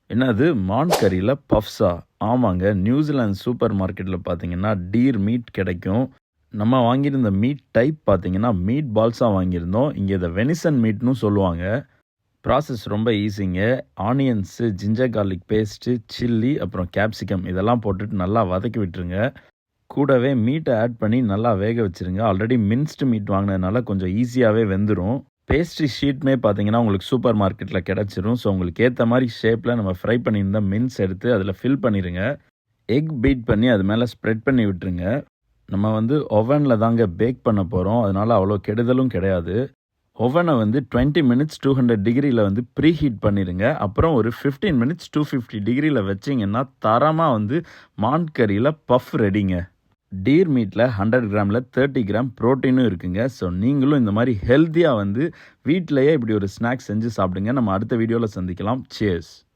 என்னது மான் கறியில் பஃப்ஸா? ஆமாங்க. நியூசிலாந்து சூப்பர் மார்க்கெட்டில் பார்த்தீங்கன்னா டீர் மீட் கிடைக்கும். நம்ம வாங்கியிருந்த மீட் டைப் பார்த்தீங்கன்னா மீட் பால்ஸாக வாங்கியிருந்தோம். இங்கே இதை வெனிசன் மீட்னு சொல்லுவாங்க. ப்ராசஸ் ரொம்ப ஈஸிங்க. Onions, ginger garlic paste, chilli அப்புறம் கேப்சிகம் இதெல்லாம் போட்டுட்டு நல்லா வதக்கி விட்டுருங்க. கூடவே மீட்டை ஆட் பண்ணி நல்லா வேக வச்சுருங்க. ஆல்ரெடி மின்ஸ்டு மீட் வாங்கினதுனால கொஞ்சம் ஈஸியாகவே வெந்துடும். பேஸ்ட்ரி ஷீட்டுமே பார்த்தீங்கன்னா உங்களுக்கு சூப்பர் மார்க்கெட்டில் கிடச்சிரும். ஸோ உங்களுக்கு ஏற்ற மாதிரி ஷேப்பில் நம்ம ஃப்ரை பண்ணியிருந்த மின்ஸ் எடுத்து அதில் ஃபில் பண்ணிடுங்க. எக் பீட் பண்ணி அது மேலே ஸ்ப்ரெட் பண்ணி விட்டுருங்க. நம்ம ஓவனில் தாங்க பேக் பண்ண போகிறோம். அதனால் அவ்வளோ கெடுதலும் கிடையாது. ஓவனை 20 மினிட்ஸ் 200 டிகிரியில் ப்ரீ ஹீட் பண்ணிடுங்க. அப்புறம் ஒரு 15 மினிட்ஸ் 250 டிகிரியில் வச்சிங்கன்னா தரமாக மான் கறியில் பஃப் ரெடிங்க. டீர் மீட்டில் 100 கிராமில் 30 கிராம் ப்ரோட்டீனும் இருக்குங்க. ஸோ நீங்களும் இந்த மாதிரி ஹெல்த்தியாக வீட்டிலையே இப்படி ஒரு ஸ்நாக்ஸ் செஞ்சு சாப்பிடுங்க. நம்ம அடுத்த வீடியோவில் சந்திக்கலாம். சியர்ஸ்.